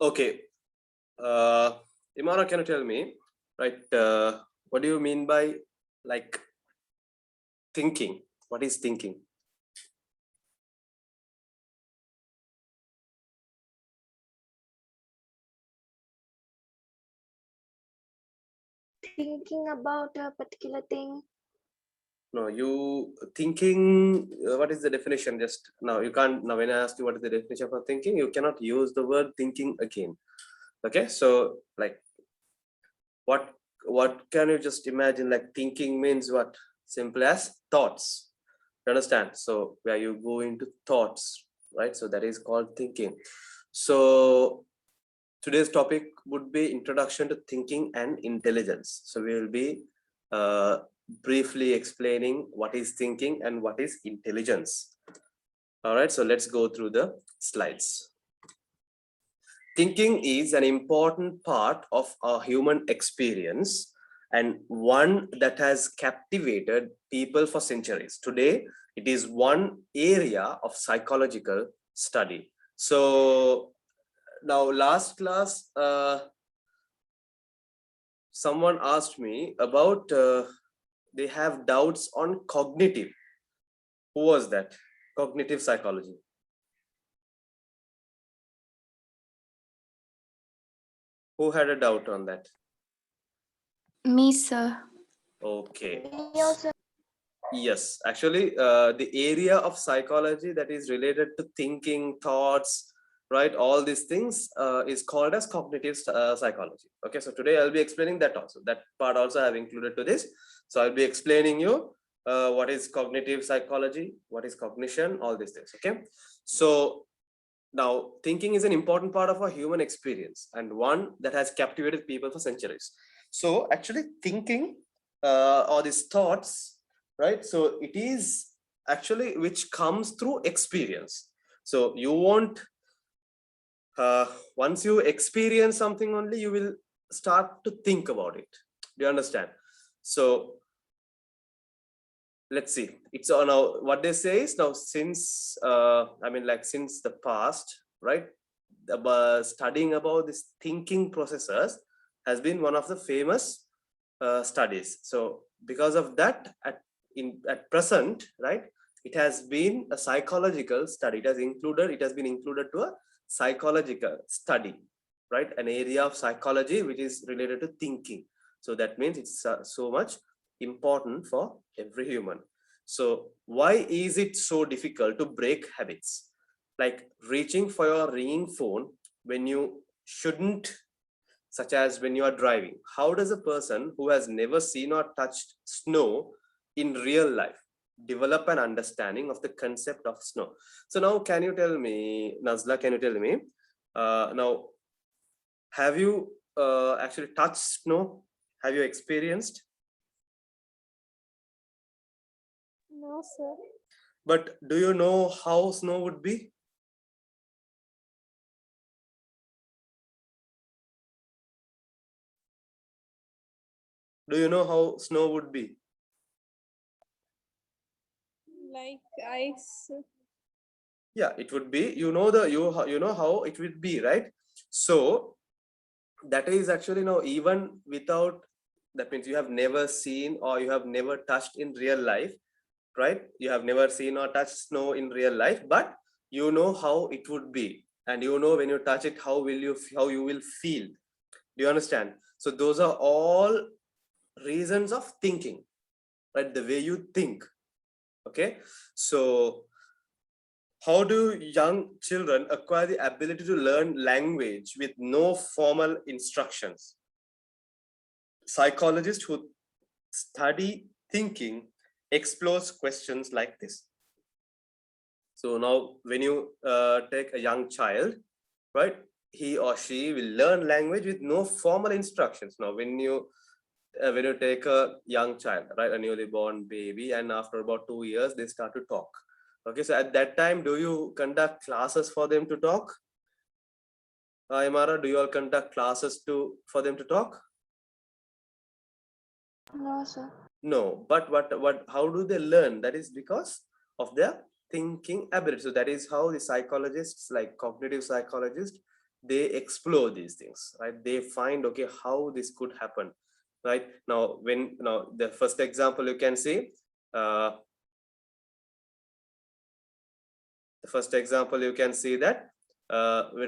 Okay. Imara, can you tell me, right? What do you mean by like thinking? What is thinking? Thinking about a particular thing. No, you thinking, what is the definition? Just now, you can't, now when I ask you what is the definition of thinking, you cannot use the word thinking again. Okay, so like what can you just imagine? Like thinking means what? Simple as thoughts. You understand? So where you go into thoughts, right? So that is called thinking. So today's topic would be introduction to thinking and intelligence. So we will be briefly explaining what is thinking and what is intelligence. All right, so let's go through the slides. Thinking is an important part of our human experience and one that has captivated people for centuries. Today, it is one area of psychological study. So now last class, someone asked me about they have doubts on cognitive. Who was that? Cognitive psychology. Who had a doubt on that? Me, sir. Okay. Me also. Yes, actually, the area of psychology that is related to thinking, thoughts, right? All these things is called as cognitive psychology. Okay, so today I'll be explaining that also. That part also I have included to this. So I'll be explaining you what is cognitive psychology, what is cognition, all these things. Okay, so now thinking is an important part of our human experience and one that has captivated people for centuries. So actually, thinking or these thoughts, right? So it is actually which comes through experience. So you won't once you experience something only, you will start to think about it. Do you understand? So let's see. It's on now what they say is now since I mean like since the past, right? Studying about this thinking processes has been one of the famous studies. So because of that, at present, right, it has been a psychological study. It has been included to a psychological study, right? An area of psychology which is related to thinking. So that means it's so much important for every human. So why is it so difficult to break habits? Like reaching for your ringing phone when you shouldn't, such as when you are driving. How does a person who has never seen or touched snow in real life develop an understanding of the concept of snow? So now can you tell me, Nazla, can you tell me, now, have you actually touched snow? Have you experienced? No, sir. But do you know how snow would be? Do you know how snow would be? Like ice. Yeah, it would be, you know, you know how it would be, right? So that is actually now, even without, that means you have never seen or you have never touched in real life, right? You have never seen or touched snow in real life, but you know how it would be, and you know when you touch it how you will feel. Do you understand? So those are all reasons of thinking, right? The way you think. Okay, so how do young children acquire the ability to learn language with no formal instructions? Psychologists who study thinking explores questions like this. So now when you take a young child, right, he or she will learn language with no formal instructions. Now when you take a young child, right, a newly born baby, and after about 2 years they start to talk. Okay, so at that time, do you conduct classes for them to talk? Imara, do you all conduct classes for them to talk? No, sir. No, but how do they learn? That is because of their thinking ability. So that is how the psychologists, like cognitive psychologists, they explore these things, right? They find, okay, how this could happen, right? Now, the first example you can see, the first example you can see that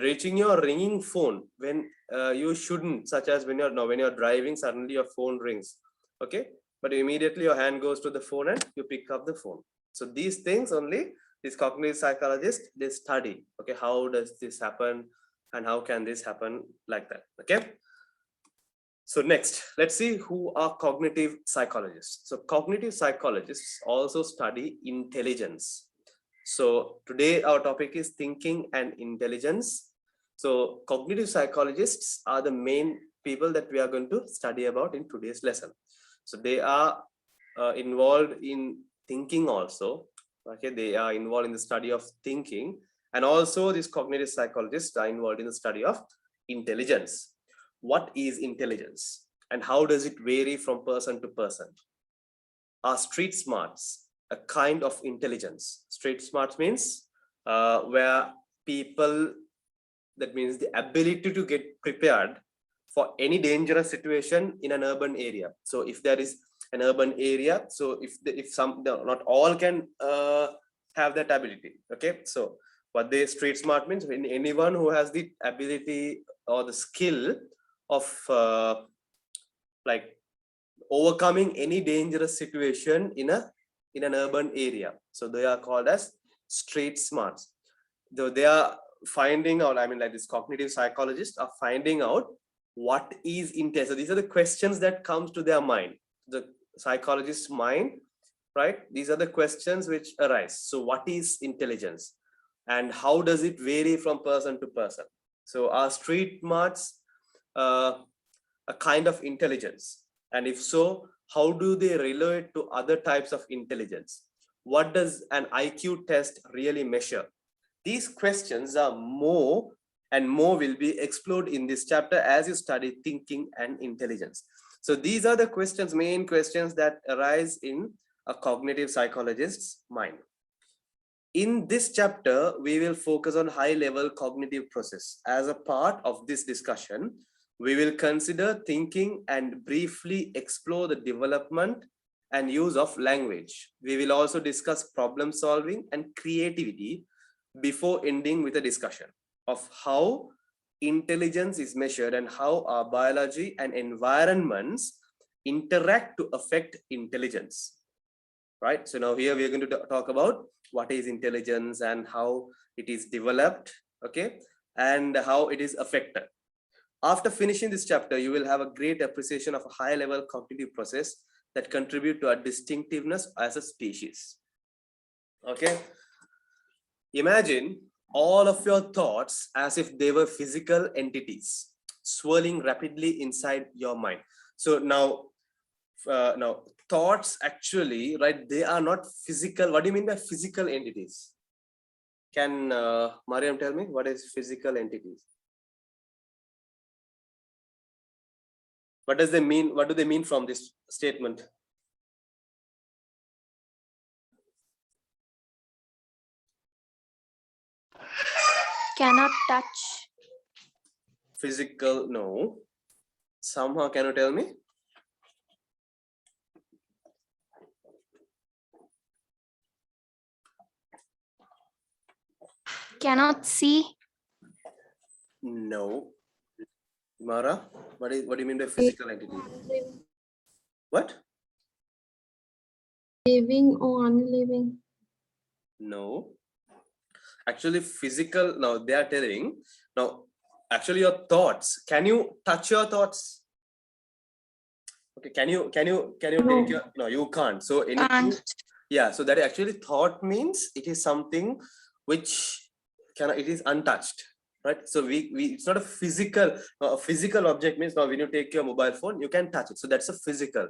reaching your ringing phone when you shouldn't, such as when you're driving, suddenly your phone rings, okay, but immediately your hand goes to the phone and you pick up the phone. So these things only these cognitive psychologists, they study, okay, how does this happen and how can this happen, like that. Okay, so next, let's see who are cognitive psychologists. So cognitive psychologists also study intelligence. So today our topic is thinking and intelligence. So cognitive psychologists are the main people that we are going to study about in today's lesson. So they are involved in thinking also. Okay, they are involved in the study of thinking, and also these cognitive psychologists are involved in the study of intelligence. What is intelligence and how does it vary from person to person? Are street smarts a kind of intelligence? Street smarts means where people, that means the ability to get prepared for any dangerous situation in an urban area. So if there is an urban area, so if some, not all can have that ability. Okay, so what the street smart means, when anyone who has the ability or the skill of like overcoming any dangerous situation in an urban area, so they are called as street smarts. Though they are finding out, I mean, like these cognitive psychologists are finding out what is intelligence. So these are the questions that comes to their mind, the psychologist's mind, right? These are the questions which arise. So what is intelligence and how does it vary from person to person? So are street smarts a kind of intelligence? And if so, how do they relate to other types of intelligence? What does an IQ test really measure? These questions are more and more will be explored in this chapter as you study thinking and intelligence. So these are the questions, main questions that arise in a cognitive psychologist's mind. In this chapter, we will focus on high-level cognitive process. As a part of this discussion, we will consider thinking and briefly explore the development and use of language. We will also discuss problem solving and creativity before ending with a discussion of how intelligence is measured and how our biology and environments interact to affect intelligence. Right? So now here we are going to talk about what is intelligence and how it is developed, okay, and how it is affected. After finishing this chapter, you will have a great appreciation of a high-level cognitive process that contribute to our distinctiveness as a species. Okay. Imagine all of your thoughts as if they were physical entities swirling rapidly inside your mind. So now thoughts actually, right, they are not physical. What do you mean by physical entities? Can Mariam tell me what is physical entities? What does they mean? What do they mean from this statement? Cannot touch. Physical, no. Somehow, can you tell me? Cannot see. No. Mara, what do you mean by physical entity? What? Living or unliving? No. Actually, physical, now they are telling, now actually your thoughts, can you touch your thoughts? Okay, can you No. take your, no, you can't. So anything, Can't. yeah, so that actually thought means it is something which it is untouched, right? So we it's not a physical object. Means now when you take your mobile phone, you can touch it, so that's a physical,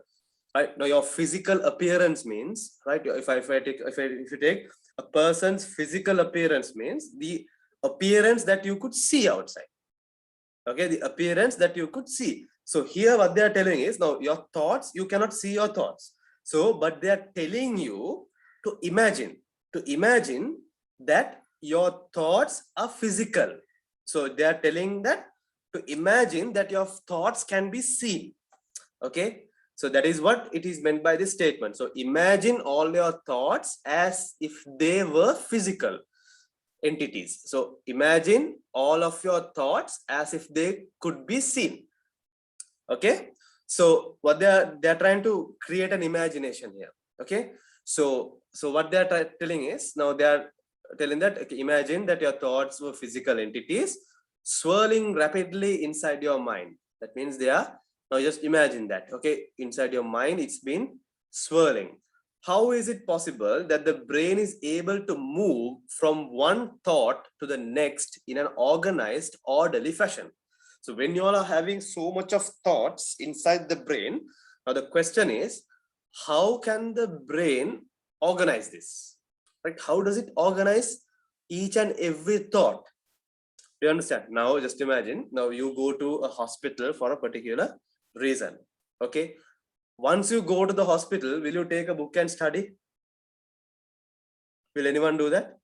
right? Now your physical appearance means, right, if you take a person's physical appearance, means the appearance that you could see outside. Okay, the appearance that you could see. So here what they are telling is, now your thoughts, you cannot see your thoughts, so but they are telling you to imagine that your thoughts are physical. So they are telling that to imagine that your thoughts can be seen. Okay, so that is what it is meant by this statement. So imagine all your thoughts as if they were physical entities. So imagine all of your thoughts as if they could be seen. Okay, so what they're trying to create an imagination here. Okay, so what they're telling is, now they are telling that, okay, imagine that your thoughts were physical entities swirling rapidly inside your mind. That means they are, now just imagine that, okay, inside your mind it's been swirling. How is it possible that the brain is able to move from one thought to the next in an organized, orderly fashion? So when you all are having so much of thoughts inside the brain, now the question is, how can the brain organize this? Right? How does it organize each and every thought? Do you understand? Now just imagine, now you go to a hospital for a particular reason. Okay. Once you go to the hospital, will you take a book and study? Will anyone do that?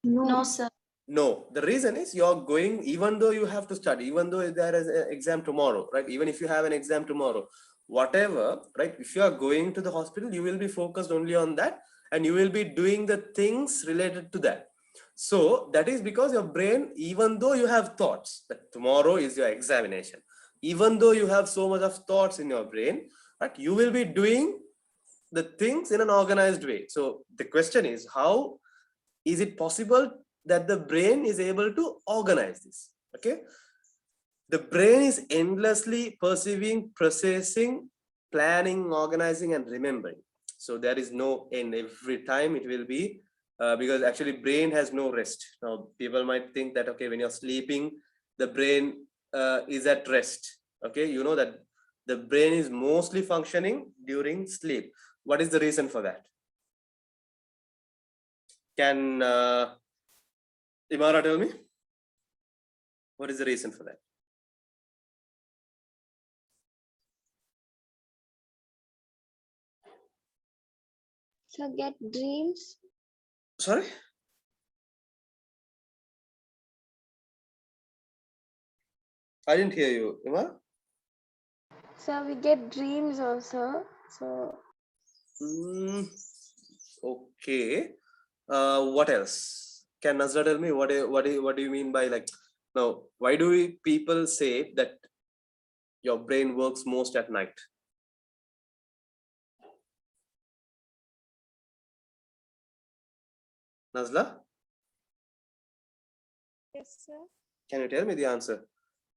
No, sir. No, the reason is you're going, even though you have to study, even though there is an exam tomorrow, right? Even if you have an exam tomorrow, whatever, right? If you are going to the hospital, you will be focused only on that and you will be doing the things related to that. So that is because your brain, even though you have thoughts that tomorrow is your examination, even though you have so much of thoughts in your brain, but you will be doing the things in an organized way. So the question is, how is it possible that the brain is able to organize this? Okay, the brain is endlessly perceiving, processing, planning, organizing, and remembering. So there is no end. Every time it will be, because actually brain has no rest. Now people might think that, okay, when you're sleeping, the brain is at rest. Okay, you know that the brain is mostly functioning during sleep. What is the reason for that? Can Imara tell me? What is the reason for that? So get dreams. Sorry? I didn't hear you, Imara. So we get dreams also. So Okay. What else? Can Nazra tell me what do you mean by, like, now why do people say that your brain works most at night? Nazla, yes, sir. can you tell me the answer?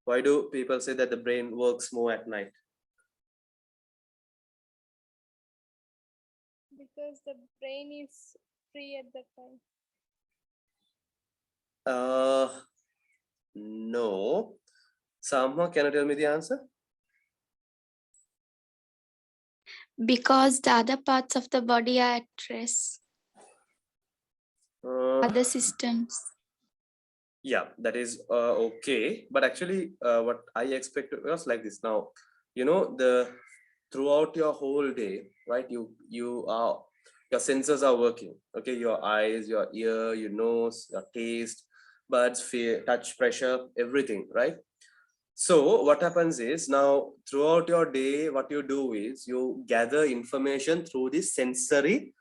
Why do people say that the brain works more at night? Because the brain is free at that time. No. Samha, can you tell me the answer? Because the other parts of the body are at rest. Other systems. Yeah, that is okay, but actually what I expected was like this. Now, you know, the throughout your whole day, right, you are, your senses are working. Okay, your eyes, your ear, your nose, your taste buds, feel, touch, pressure, everything, right? So what happens is, now throughout your day, what you do is you gather information through the sensory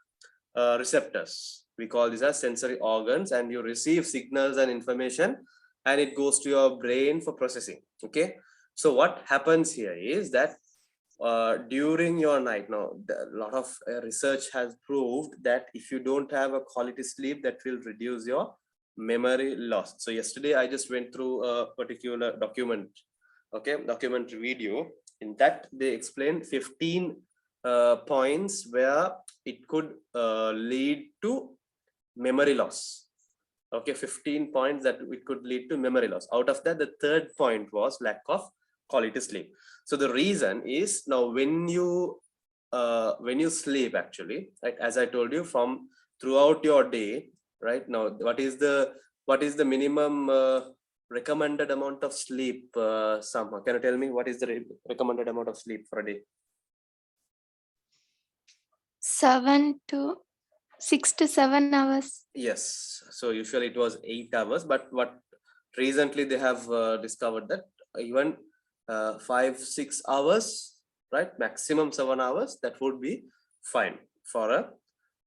receptors. We call these as sensory organs, and you receive signals and information and it goes to your brain for processing. Okay, so what happens here is that during your night, now a lot of research has proved that if you don't have a quality sleep, that will reduce your memory loss. So yesterday I just went through a particular document, okay, documentary video. In that they explained 15 points where it could lead to memory loss. Okay, 15 points that it could lead to memory loss. Out of that, the third point was lack of quality sleep. So the reason is, now when you sleep, actually, right, as I told you, from throughout your day, right, now what is the minimum recommended amount of sleep? Somehow, can you tell me what is the recommended amount of sleep for a day? 6 to 7 hours. Yes, so usually it was 8 hours, but what recently they have discovered that even 5-6 hours, right, maximum 7 hours, that would be fine for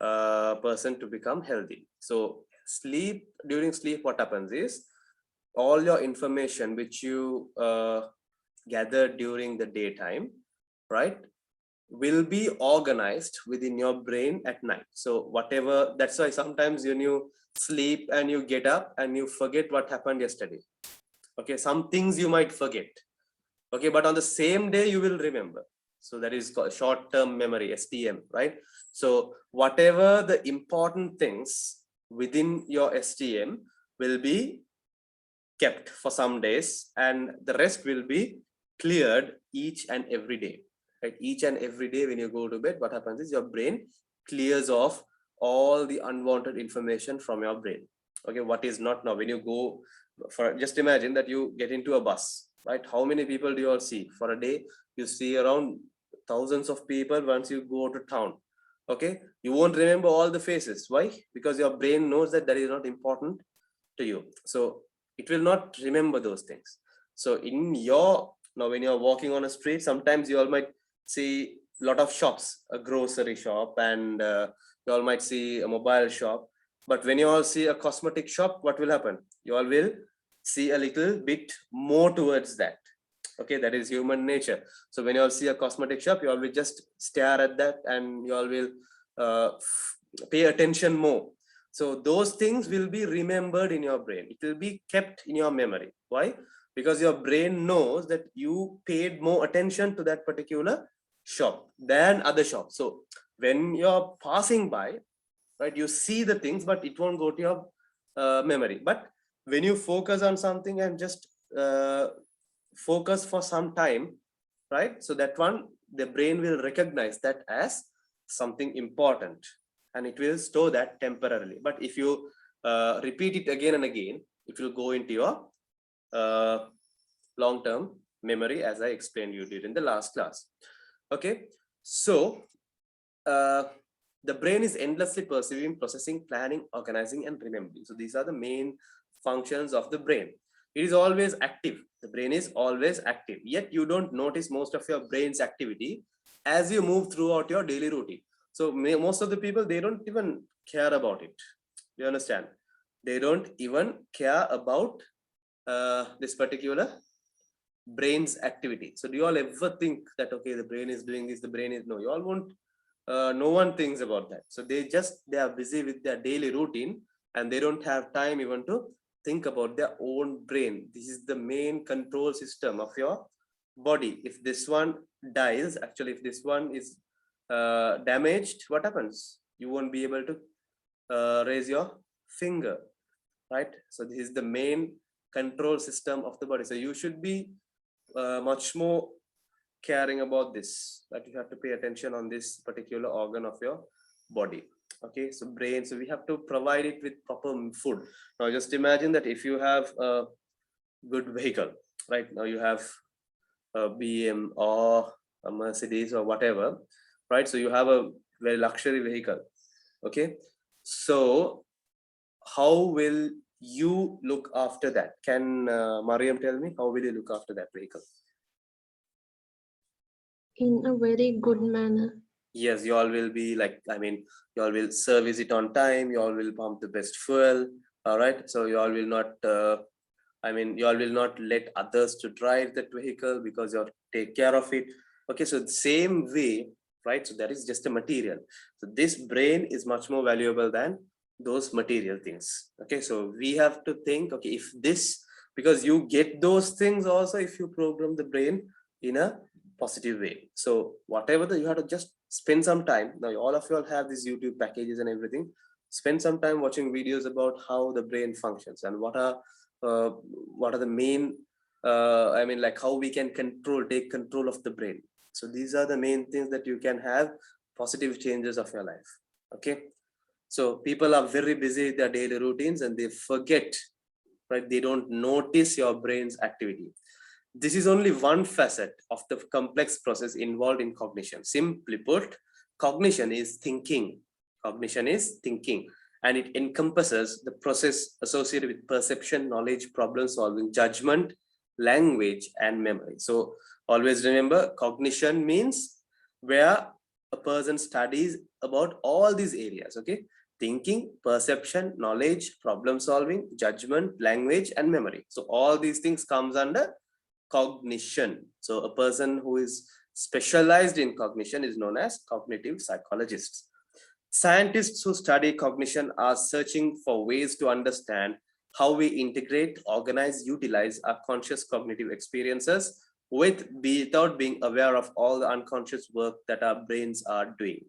a person to become healthy. So during sleep, what happens is all your information which you gather during the daytime, right, will be organized within your brain at night. So whatever, that's why sometimes when you sleep and you get up and you forget what happened yesterday. Okay, some things you might forget. Okay, but on the same day you will remember. So that is called short-term memory, STM, right? So whatever the important things within your STM will be kept for some days, and the rest will be cleared each and every day. Right? Each and every day when you go to bed, what happens is your brain clears off all the unwanted information from your brain. Okay, what is not now, when you go for, just imagine that you get into a bus, right? How many people do you all see for a day? You see around thousands of people once you go to town. Okay, you won't remember all the faces. Why? Because your brain knows that is not important to you. So it will not remember those things. So in your, now when you're walking on a street, sometimes you all might see a lot of shops, a grocery shop, and you all might see a mobile shop. But when you all see a cosmetic shop, what will happen? You all will see a little bit more towards that. Okay, that is human nature. So when you all see a cosmetic shop, you all will just stare at that, and you all will pay attention more. So those things will be remembered in your brain. It will be kept in your memory. Why? Because your brain knows that you paid more attention to that particular shop than other shops. So when you're passing by, right, you see the things, but it won't go to your memory. But when you focus on something and just focus for some time, right, so that one, the brain will recognize that as something important, and it will store that temporarily. But if you repeat it again and again, it will go into your long-term memory, as I explained you during the last class. Okay, so the brain is endlessly perceiving, processing, planning, organizing, and remembering. So these are the main functions of the brain. It is always active. The brain is always active, yet you don't notice most of your brain's activity as you move throughout your daily routine. So most of the people, they don't even care about it. You understand? They don't even care about this particular brain's activity. So do you all ever think that, okay, the brain is doing this, the brain is, no, you all won't, no one thinks about that. So they are busy with their daily routine, and they don't have time even to think about their own brain. This is the main control system of your body. If this one dies, actually, if this one is damaged, what happens? You won't be able to raise your finger, right? So this is the main control system of the body. So you should be much more caring about this, that you have to pay attention on this particular organ of your body. Okay, so brain, so we have to provide it with proper food. Now just imagine that if you have a good vehicle, right, now you have a BM or a Mercedes or whatever, right, so you have a very luxury vehicle. Okay, so how will you look after that? Can Mariam tell me, how will you look after that vehicle? In a very good manner. Yes, you all will be like, I mean, you all will service it on time, you all will pump the best fuel, all right? So you all will not, I mean, you all will not let others to drive that vehicle, because you all take care of it. Okay, so the same way, right? So that is just a material. So this brain is much more valuable than those material things. Okay, so we have to think, okay, if this, because you get those things also if you program the brain in a positive way. So whatever you have to just spend some time. Now all of you all have these YouTube packages and everything. Spend some time watching videos about how the brain functions, and what are the main I mean, like, how we can take control of the brain. So these are the main things that you can have positive changes of your life. Okay, so people are very busy with their daily routines, and they forget, right? They don't notice your brain's activity. This is only one facet of the complex process involved in cognition. Simply put, cognition is thinking. Cognition is thinking. and it encompasses the process associated with perception, knowledge, problem solving, judgment, language, and memory. So always remember, cognition means where a person studies about all these areas, okay? Thinking, perception, knowledge, problem solving, judgment, language, and memory. So all these things comes under cognition. So a person who is specialized in cognition is known as cognitive psychologists. Scientists who study cognition are searching for ways to understand how we integrate, organize, utilize our conscious cognitive experiences without being aware of all the unconscious work that our brains are doing.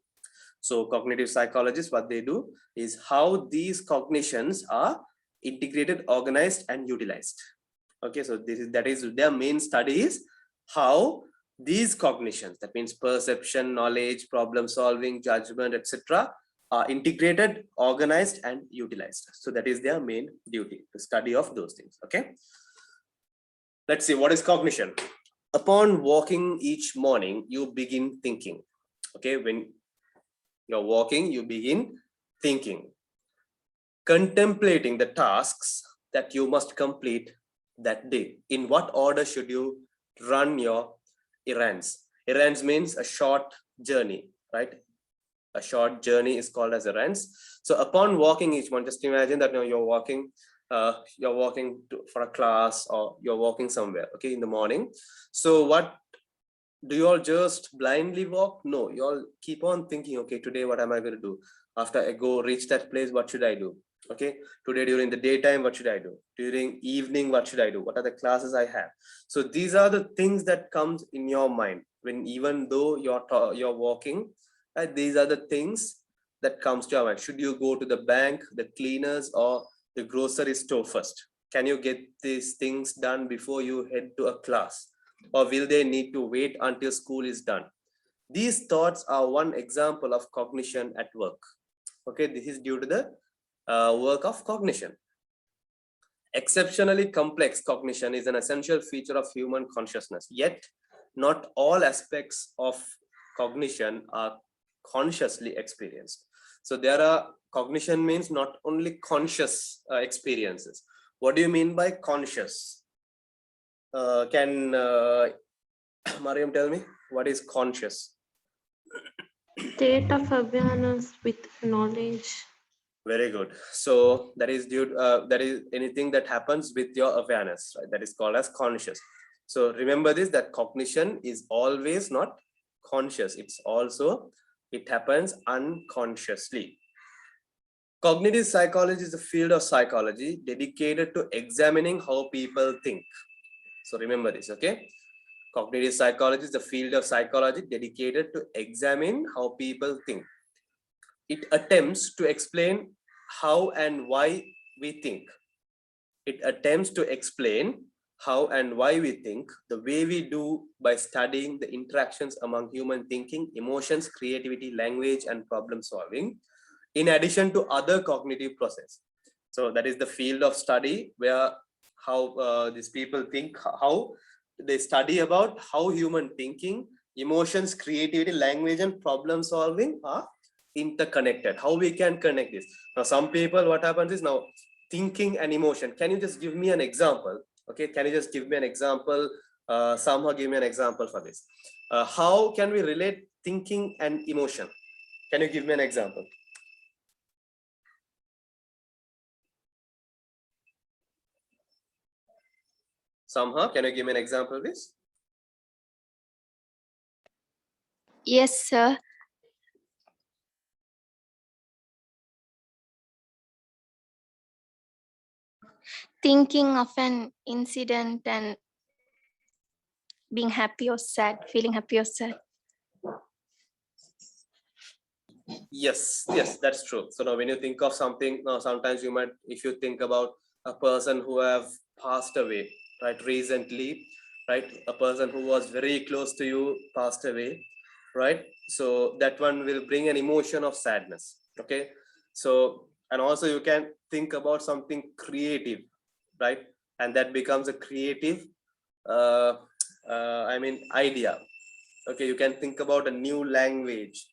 So cognitive psychologists, what they do is how these cognitions are integrated, organized, and utilized. Okay, so that is their main study is how these cognitions, that means perception, knowledge, problem solving, judgment, etc., are integrated, organized, and utilized. So that is their main duty, the study of those things. Okay, let's see, what is cognition? Upon walking each morning, you begin thinking. Okay, when you're walking, you begin thinking, contemplating the tasks that you must complete that day. In what order should you run your errands? Errands means a short journey, right? A short journey is called as errands. So upon walking each one, just imagine that you're walking for a class, or you're walking somewhere, okay, in the morning. So what do you all just blindly walk? No, you all keep on thinking, okay, today what am I going to do? After I go reach that place, what should I do? Okay, today during the daytime, what should I do? During evening, what should I do? What are the classes I have? So these are the things that comes in your mind when, even though you're walking, these are the things that comes to your mind. Should you go to the bank, the cleaners, or the grocery store first? Can you get these things done before you head to a class? Or will they need to wait until school is done? These thoughts are one example of cognition at work. Okay, this is due to the work of cognition. Exceptionally complex cognition is an essential feature of human consciousness, yet not all aspects of cognition are consciously experienced. So there are, cognition means not only conscious experiences. What do you mean by conscious? Can Mariam tell me what is conscious? State of awareness with knowledge. Very good. So that is due that is anything that happens with your awareness, right? That is called as conscious. So remember this, that cognition is always not conscious. It happens unconsciously. Cognitive psychology is a field of psychology dedicated to examining how people think. So remember this, okay? Cognitive psychology is the field of psychology dedicated to examine how people think. It attempts to explain how and why we think. It attempts to explain how and why we think the way we do by studying the interactions among human thinking, emotions, creativity, language, and problem solving, in addition to other cognitive processes. So that is the field of study where how these people think, how they study about how human thinking, emotions, creativity, language, and problem solving are interconnected, how we can connect this. Now some people, what happens is, now thinking and emotion, can you just give me an example? Okay, can you just give me an example? Somehow give me an example for this. How can we relate thinking and emotion? Can you give me an example? Somehow, can you give me an example of this? Yes, sir. Thinking of an incident and being happy or sad, feeling happy or sad. Yes, that's true. So now when you think of something, now sometimes you might, if you think about a person who have passed away, right, recently, right, a person who was very close to you passed away, right? So that one will bring an emotion of sadness. Okay, so, and also you can think about something creative, right, and that becomes a creative idea. Okay, you can think about a new language,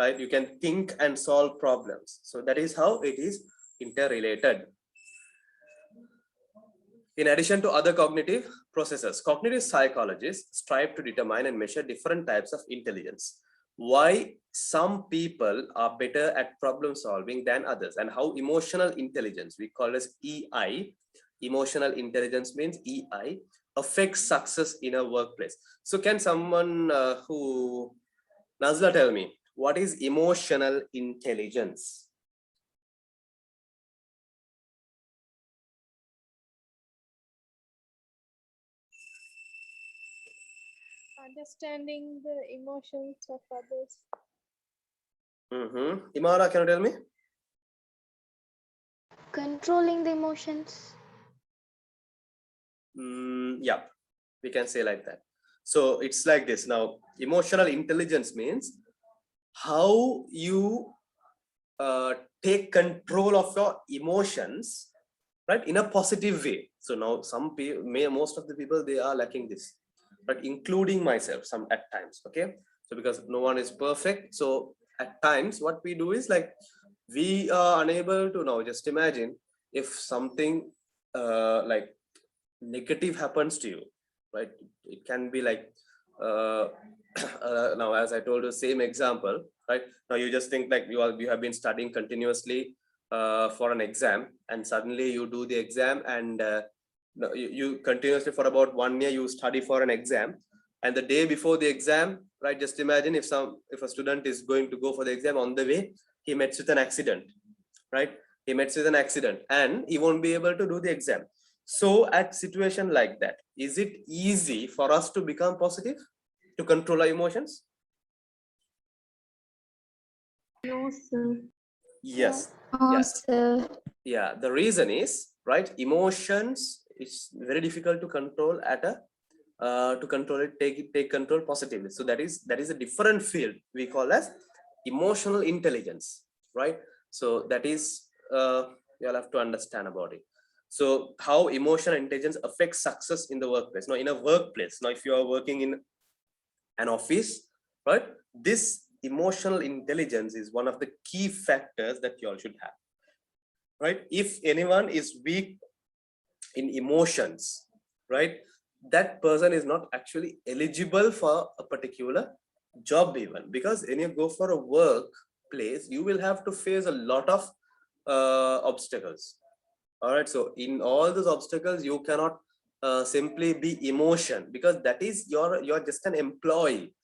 right? You can think and solve problems. So that is how it is interrelated. In addition to other cognitive processes, cognitive psychologists strive to determine and measure different types of intelligence. Why some people are better at problem solving than others, and how emotional intelligence, we call as EI, emotional intelligence means EI, affects success in a workplace. So can someone Nazla, tell me, what is emotional intelligence? Understanding the emotions of others. Imara, can you tell me? Controlling the emotions. Yeah, we can say like that. So it's like this. Now, emotional intelligence means how you take control of your emotions, right, in a positive way. So now some people, most of the people, they are lacking this, but including myself some at times. Okay, so because no one is perfect, so at times what we do is like we are unable to, now just imagine if something like negative happens to you, right? It can be like now, as I told you, same example, right? Now you just think like you have been studying continuously for an exam, and suddenly you do the exam, and you continuously for about 1 year you study for an exam, and the day before the exam, right, just imagine if a student is going to go for the exam, on the way he meets with an accident, right? He meets with an accident and he won't be able to do the exam. So at situation like that, is it easy for us to become positive, to control our emotions? No, sir. Yes. Oh, Yes. sir. Yeah, the reason is, right, emotions is very difficult to control at a to control it, take control positively. So that is a different field we call as emotional intelligence, right? So that is you'll have to understand about it. So how emotional intelligence affects success in the workplace. Now in a workplace, now if you are working in an office, right, this emotional intelligence is one of the key factors that you all should have, right? If anyone is weak in emotions, right, that person is not actually eligible for a particular job, even because when you go for a workplace, you will have to face a lot of obstacles. All right, so in all those obstacles you cannot simply be emotion, because that is you're just an employee,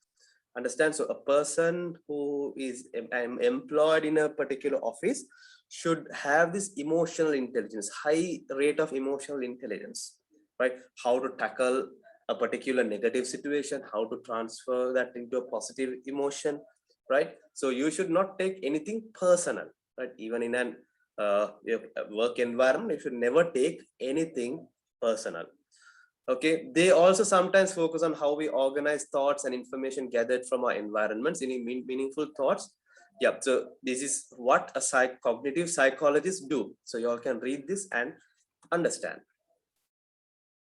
understand? So a person who is employed in a particular office should have this emotional intelligence, high rate of emotional intelligence, right? How to tackle a particular negative situation, how to transfer that into a positive emotion, right? So you should not take anything personal, right? Even in an work environment, you should never take anything personal. Okay, they also sometimes focus on how we organize thoughts and information gathered from our environments in meaningful thoughts. Yeah, so this is what a cognitive psychologist do. So you all can read this and understand.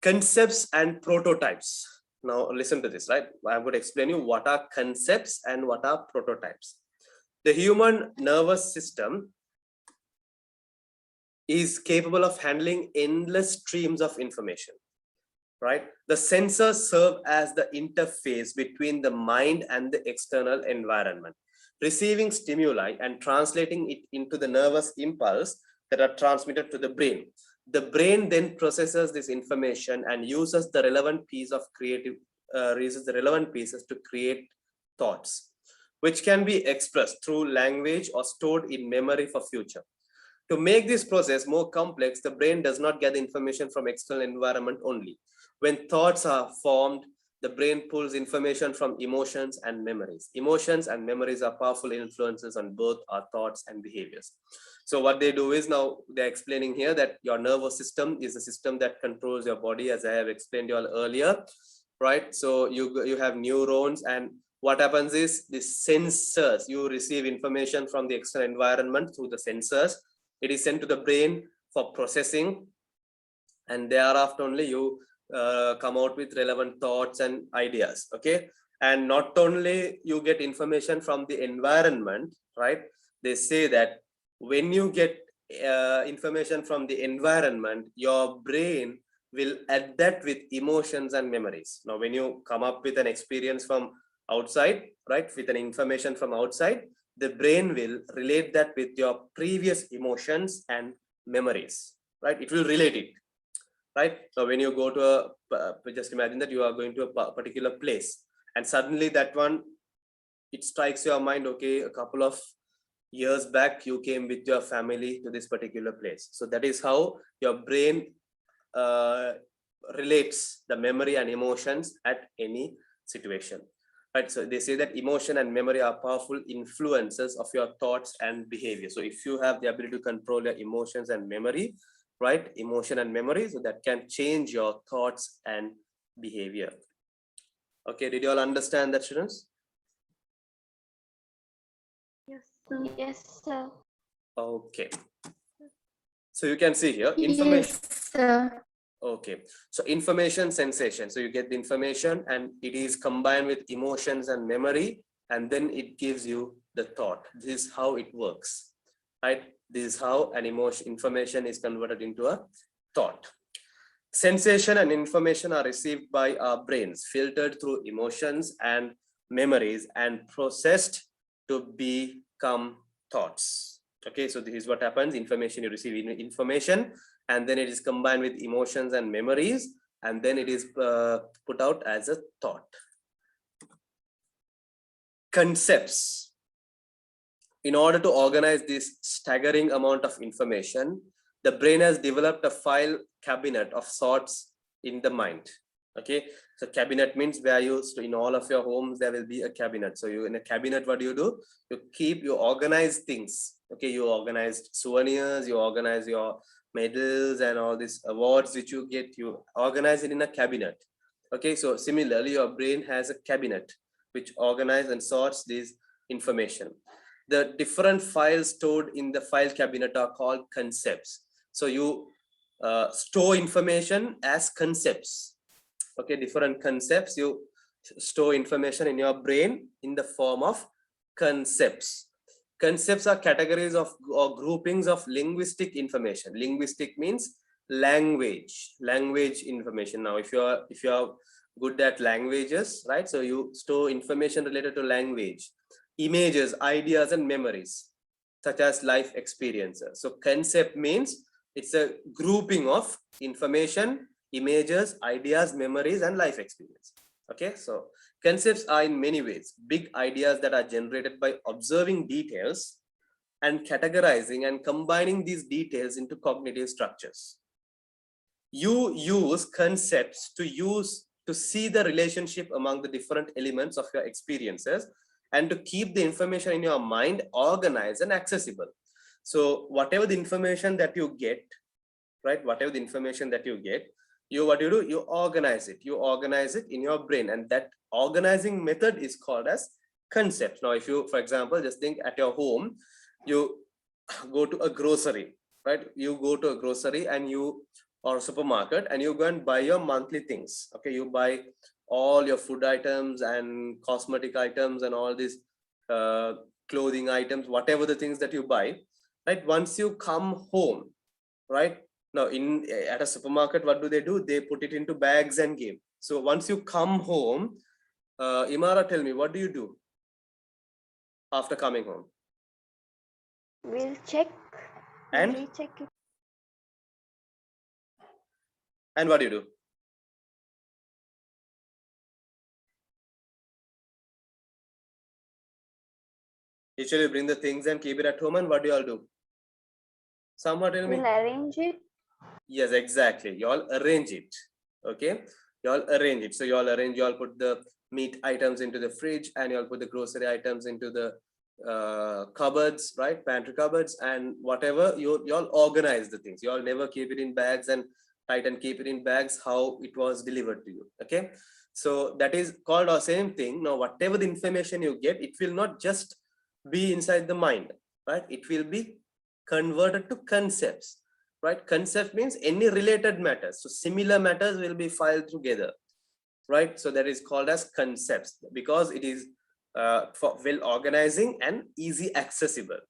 Concepts and prototypes. Now listen to this, right? I'm going to explain you what are concepts and what are prototypes. The human nervous system is capable of handling endless streams of information, right? The sensors serve as the interface between the mind and the external environment, receiving stimuli and translating it into the nervous impulse that are transmitted to the brain. The brain then processes this information and uses the relevant piece of uses the relevant pieces to create thoughts, which can be expressed through language or stored in memory for future. To make this process more complex, the brain does not get information from external environment only. When thoughts are formed, the brain pulls information from emotions and memories. Emotions and memories are powerful influences on both our thoughts and behaviors. So what they do is, now they're explaining here that your nervous system is a system that controls your body, as I have explained you all earlier, right? So you have neurons, and what happens is the sensors, you receive information from the external environment through the sensors. It is sent to the brain for processing, and thereafter only you come out with relevant thoughts and ideas. Okay, And not only you get information from the environment, right? They say that when you get information from the environment, your brain will adapt with emotions and memories. Now, when you come up with an experience from outside, right, with an information from outside, the brain will relate that with your previous emotions and memories, right? It will relate it, right? So when you go to just imagine that you are going to a particular place, and suddenly that one, it strikes your mind, okay, a couple of years back you came with your family to this particular place. So that is how your brain relates the memory and emotions at any situation, right? So they say that emotion and memory are powerful influences of your thoughts and behavior. So if you have the ability to control your emotions and memory, right, emotion and memory, so that can change your thoughts and behavior. Okay, did you all understand that, students? Yes, sir. Yes, sir. Okay, so you can see here Yes, sir. Okay, so information sensation. So you get the information and it is combined with emotions and memory, and then it gives you the thought. This is how it works, right? This is how an information is converted into a thought. Sensation and information are received by our brains, filtered through emotions and memories, and processed to become thoughts. Okay, so this is what happens. Information, you receive information, and then it is combined with emotions and memories, and then it is put out as a thought. Concepts. In order to organize this staggering amount of information, the brain has developed a file cabinet of sorts in the mind. Okay, so cabinet means where you, so in all of your homes there will be a cabinet. So you, in a cabinet, what do? You organize things. Okay, you organize souvenirs, you organize your medals and all these awards which you get, you organize it in a cabinet. Okay, so similarly your brain has a cabinet which organizes and sorts this information. The different files stored in the file cabinet are called concepts. So you store information as concepts. Okay, different concepts, you store information in your brain in the form of concepts. Concepts are categories of or groupings of linguistic information. Linguistic means language information. Now if you are good at languages, right, so you store information related to language, images, ideas, and memories, such as life experiences. So concept means it's a grouping of information, images, ideas, memories, and life experience. Okay, so concepts are in many ways big ideas that are generated by observing details and categorizing and combining these details into cognitive structures. You use concepts to see the relationship among the different elements of your experiences and to keep the information in your mind organized and accessible. So whatever the information that you get, right, whatever the information that you get, what you do, you organize it in your brain, and that organizing method is called as concept. Now if you, for example, just think at your home, you go to a grocery, right, you go to a grocery and you, or supermarket, and you go and buy your monthly things. Okay, you buy all your food items and cosmetic items and all these clothing items, whatever the things that you buy, right? Once you come home, right, now at a supermarket, what do? They put it into bags and give. So once you come home, Imara, tell me, what do you do after coming home? We'll check. And We'll recheck it. and what do you do? Usually bring the things and keep it at home, and what do you all do? Someone tell me. We'll arrange it. Yes, exactly. You all arrange it. Okay, you all arrange it. So you all put the meat items into the fridge, and you all put the grocery items into the cupboards, right, pantry cupboards, and whatever, you all organize the things. You all never keep it in bags and tight and keep it in bags how it was delivered to you. Okay, so that is called the same thing. Now whatever the information you get, it will not just be inside the mind, right, it will be converted to concepts, right? Concept means any related matters, so similar matters will be filed together. right? So that is called as concepts because it is for well organizing and easy accessible,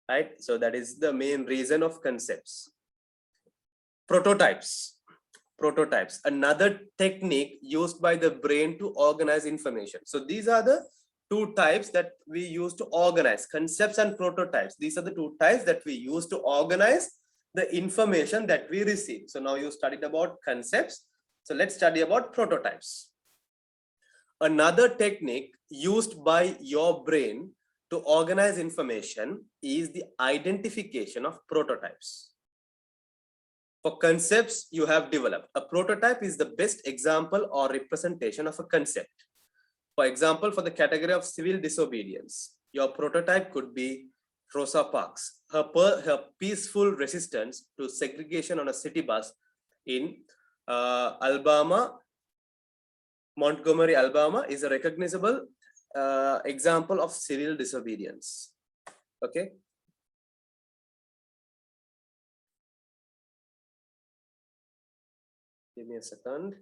right? So that is the main reason of concepts. Prototypes. Prototypes, another technique used by the brain to organize information. So these are the two types that we use to organize, concepts and prototypes. These are the two types that we use to organize the information that we receive. So now you studied about concepts. So let's study about prototypes. Another technique used by your brain to organize information is the identification of prototypes. For concepts you have developed, a prototype is the best example or representation of a concept. For example, for the category of civil disobedience, your prototype could be Rosa Parks. Her peaceful resistance to segregation on a city bus in Montgomery, Alabama is a recognizable example of civil disobedience. Okay. Give me a second.